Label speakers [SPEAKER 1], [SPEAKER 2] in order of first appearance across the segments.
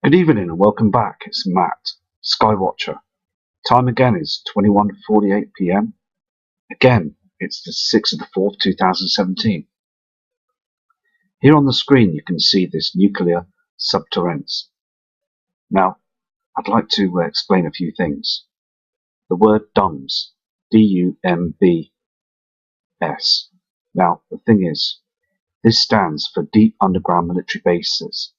[SPEAKER 1] Good evening and welcome back. It's Matt, Skywatcher. Time again is 21:48 p.m. Again, it's the 6th of the 4th, 2017. Here on the screen you can see this nuclear subterraneans. Now, I'd like to explain a few things. The word DUMBS, D-U-M-B-S. Now, the thing is, this stands for Deep Underground Military Bases.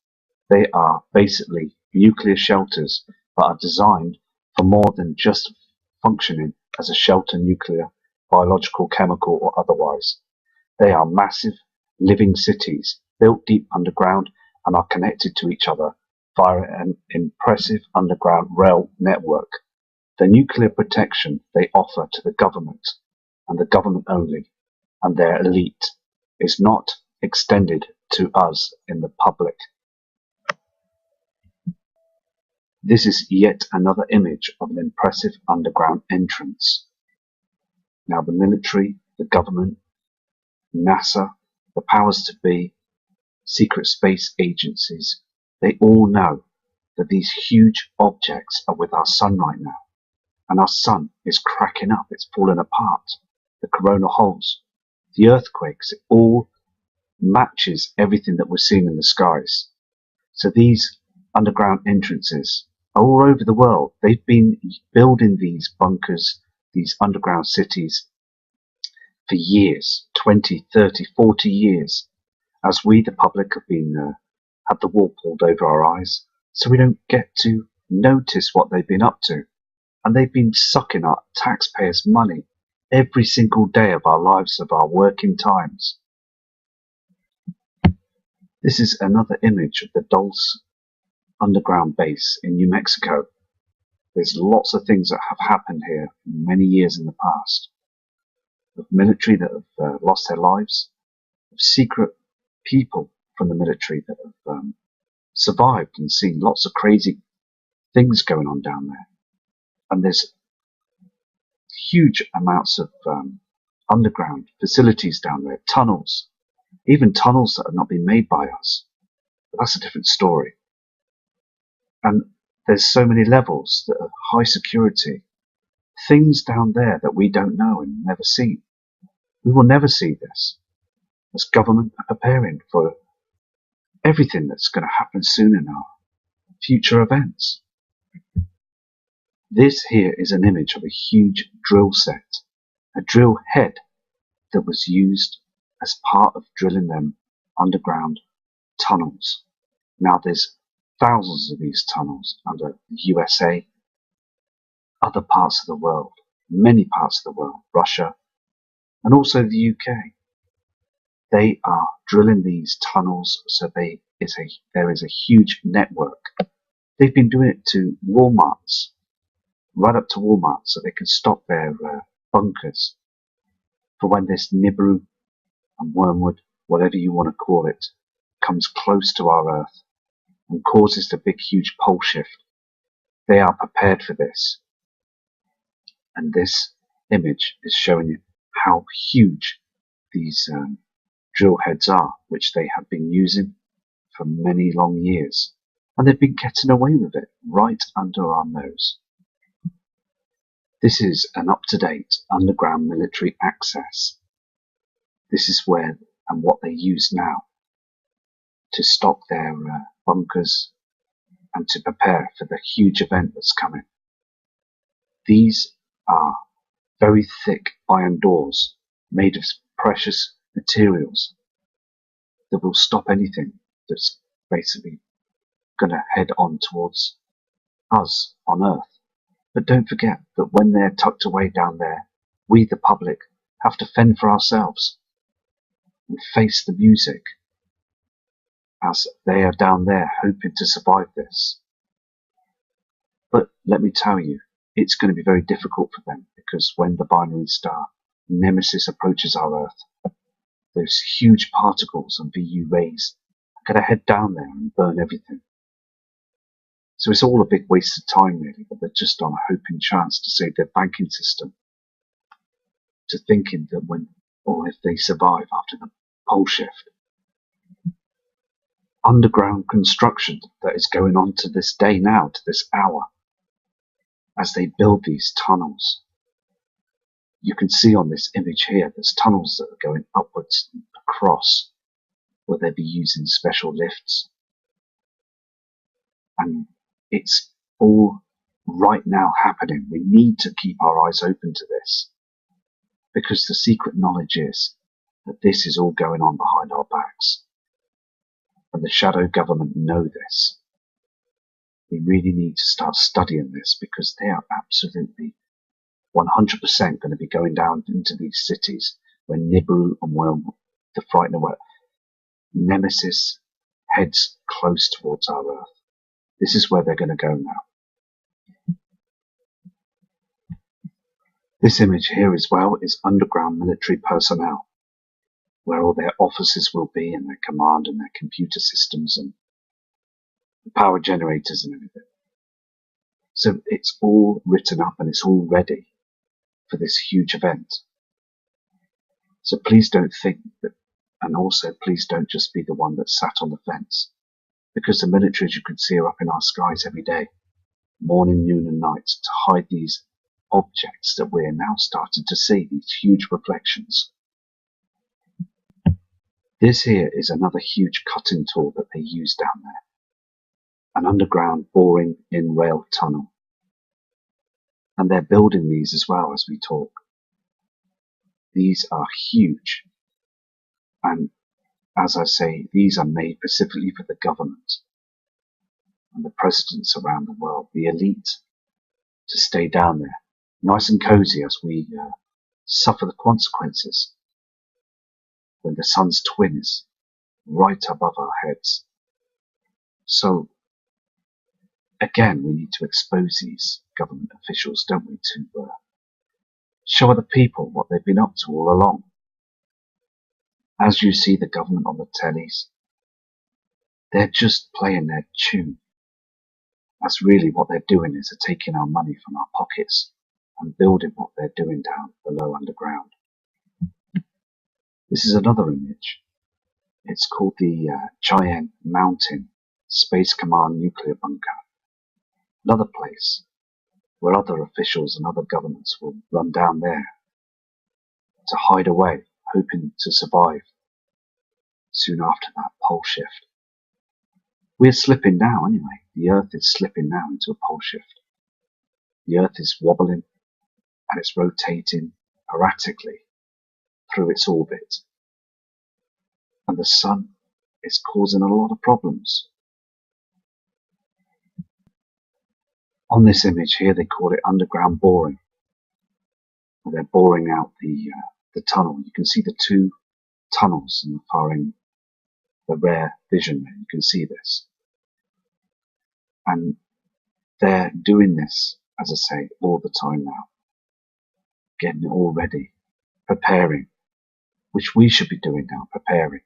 [SPEAKER 1] They are basically nuclear shelters that are designed for more than just functioning as a shelter, nuclear, biological, chemical or otherwise. They are massive living cities built deep underground and are connected to each other via an impressive underground rail network. The nuclear protection they offer to the government and the government only and their elite is not extended to us in the public. This is yet another image of an impressive underground entrance. Now the military, the government, NASA, the powers to be, secret space agencies, they all know that these huge objects are with our sun right now. And our sun is cracking up, it's falling apart. The coronal holes, the earthquakes, it all matches everything that we're seeing in the skies. So these underground entrances are all over the world. They've been building these bunkers, these underground cities for years, 20, 30, 40 years, as we, the public, have been had the wool pulled over our eyes, so we don't get to notice what they've been up to. And they've been sucking our taxpayers' money every single day of our lives, of our working times. This is another image of the Dulce underground base in New Mexico. There's lots of things that have happened here many years in the past. Of military that have lost their lives, of secret people from the military that have survived and seen lots of crazy things going on down there. And there's huge amounts of underground facilities down there, tunnels, even tunnels that have not been made by us. But that's a different story. And there's so many levels that are high security, things down there that we don't know and never seen. We will never see this, as government are preparing for everything that's going to happen soon in our future events. This here is an image of a huge drill set, a drill head that was used as part of drilling them underground tunnels. Now there's thousands of these tunnels under the USA, other parts of the world, many parts of the world, Russia, and also the UK. They are drilling these tunnels, so there is a huge network. They've been doing it to Walmarts, right up to Walmart, so they can stop their bunkers for when this Nibiru and wormwood, whatever you want to call it, comes close to our Earth and causes the big huge pole shift. They are prepared for this. And this image is showing you how huge these drill heads are, which they have been using for many long years. And they've been getting away with it right under our nose. This is an up-to-date underground military access. This is where and what they use now to stop their bunkers and to prepare for the huge event that's coming. These are very thick iron doors made of precious materials that will stop anything that's basically going to head on towards us on Earth. But don't forget that when they're tucked away down there, we, the public, have to fend for ourselves and face the music as they are down there hoping to survive this. But let me tell you, it's going to be very difficult for them, because when the binary star Nemesis approaches our Earth, those huge particles and VU rays are going to head down there and burn everything. So it's all a big waste of time really, but they're just on a hoping chance to save their banking system, to thinking that when, or if they survive after the pole shift. underground construction that is going on to this day now, to this hour, as they build these tunnels. You can see on this image here, there's tunnels that are going upwards and across, where they'll be using special lifts. And it's all right now happening. We need to keep our eyes open to this, because the secret knowledge is that this is all going on behind our backs. And the shadow government know this. We really need to start studying this, because they are absolutely 100% going to be going down into these cities when Nibiru and the Frightener, where Nemesis heads close towards our Earth. This is where they're going to go now. This image here as well is underground military personnel, where all their offices will be, and their command and their computer systems and the power generators and everything. So it's all written up and it's all ready for this huge event. So please don't think that, and also please don't just be the one that sat on the fence, because the military, as you can see, are up in our skies every day, morning, noon and night, to hide these objects that we're now starting to see, these huge reflections. This here is another huge cutting tool that they use down there, an underground boring in rail tunnel. And they're building these as well as we talk. These are huge, and as I say, these are made specifically for the government and the presidents around the world, the elite, to stay down there, nice and cozy as we suffer the consequences when the sun's twin is right above our heads. So again, we need to expose these government officials, don't we, to show other people what they've been up to all along. As you see the government on the tellies, they're just playing their tune. That's really what they're doing, is they're taking our money from our pockets and building what they're doing down below underground. This is another image. It's called the Cheyenne Mountain Space Command Nuclear Bunker. Another place where other officials and other governments will run down there to hide away, hoping to survive soon after that pole shift. We're slipping now anyway. The Earth is slipping now into a pole shift. The Earth is wobbling and it's rotating erratically through its orbit. And the sun is causing a lot of problems. On this image here, they call it underground boring. They're boring out the tunnel. You can see the two tunnels in the far end, the rare vision there. You can see this. And they're doing this, as I say, all the time now. Getting it all ready, preparing, which we should be doing now, preparing.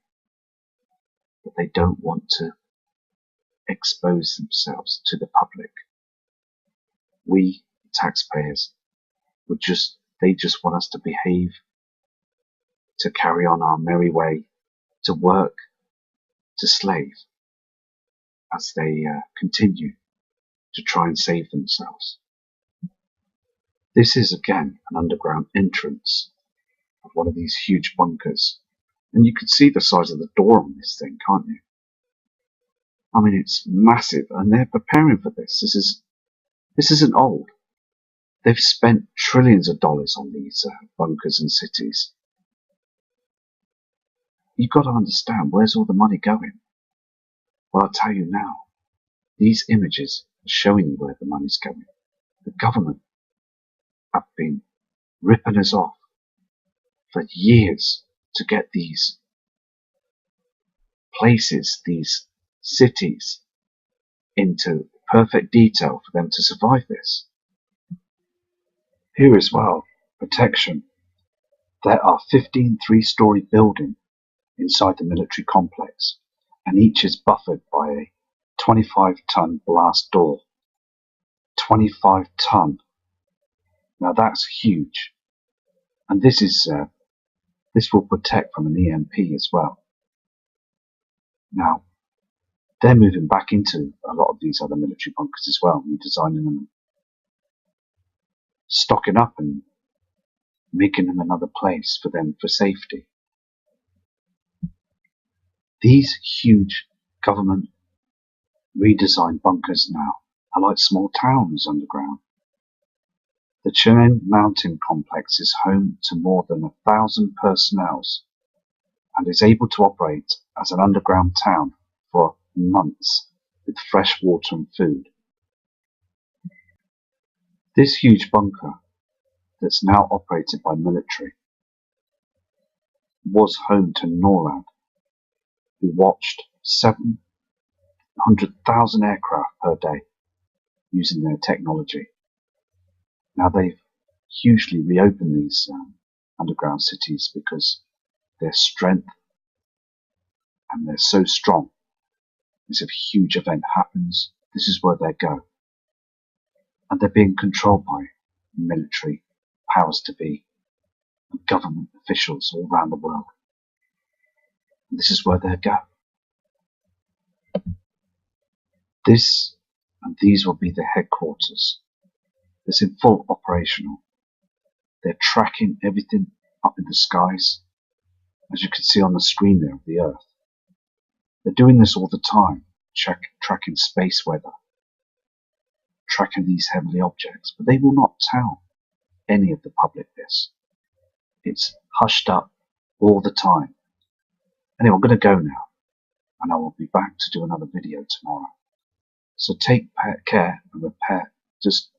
[SPEAKER 1] But they don't want to expose themselves to the public. We, taxpayers, they just want us to behave, to carry on our merry way, to work, to slave, as they continue to try and save themselves. This is again an underground entrance of one of these huge bunkers, and you can see the size of the door on this thing, can't you? I mean, it's massive, and they're preparing for this. This isn't old. They've spent trillions of dollars on these bunkers and cities. You've got to understand, where's all the money going? Well, I'll tell you now. These images are showing you where the money's going. The government have been ripping us off for years to get these places, these cities, into perfect detail for them to survive this. Here as well, protection. There are 15 three-story buildings inside the military complex, and each is buffered by a 25-ton blast door. 25 ton. Now that's huge. And this will protect from an EMP as well. Now, They're moving back into a lot of these other military bunkers as well, redesigning them, stocking up and making them another place for them for safety. These huge government redesigned bunkers now are like small towns underground. The Chinen Mountain complex is home to more than 1,000 personnel and is able to operate as an underground town for months with fresh water and food. This huge bunker that's now operated by military was home to NORAD, who watched 700,000 aircraft per day using their technology. Now they've hugely reopened these underground cities because their strength and they're so strong. If a huge event happens, this is where they go. And they're being controlled by military powers to be and government officials all around the world. And this is where they go. These will be the headquarters. It's in full operational. They're tracking everything up in the skies, as you can see on the screen there of the Earth. They're doing this all the time, tracking space weather, tracking these heavenly objects, but they will not tell any of the public this. It's hushed up all the time. Anyway, I'm going to go now, and I will be back to do another video tomorrow. So take care and prepare. Just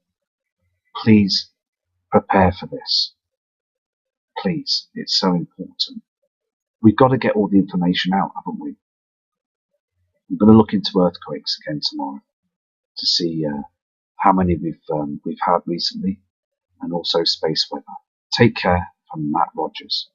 [SPEAKER 1] please prepare for this. Please, it's so important. We've got to get all the information out, haven't we? I'm going to look into earthquakes again tomorrow to see how many we've had recently, and also space weather. Take care from Matt Rogers.